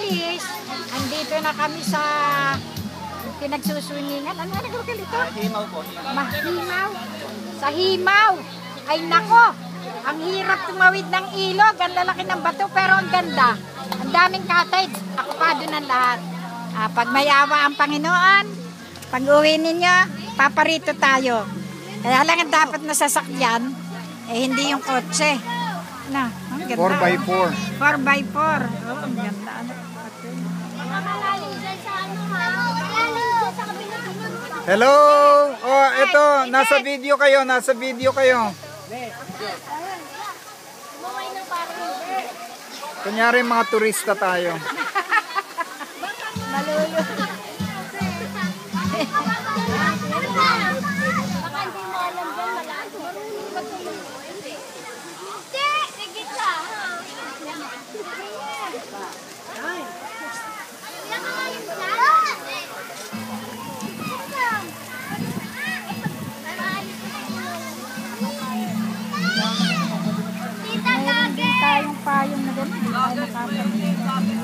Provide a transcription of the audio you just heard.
guys, andito na kami sa pinagsuswiningan. Ano na nagawag ito? Himaw po. Himaw. Sa Himaw. Ay nako, ang hirap tumawid ng ilog. Ang lalaki ng bato pero ang ganda. Ang daming cottage. Akupado ng lahat. Pag may awa ang Panginoon, pag uwi ninyo, paparito tayo. Kaya lang ang dapat na sasakyan, hindi yung kotse. Na, ang ganda. 4x4. 4x4. Oh, ang ganda. Hello! Oh, ito, nasa video kayo, nasa video kayo. Kunyari mga turista tayo. Malulo. Tayong payong na gano'n.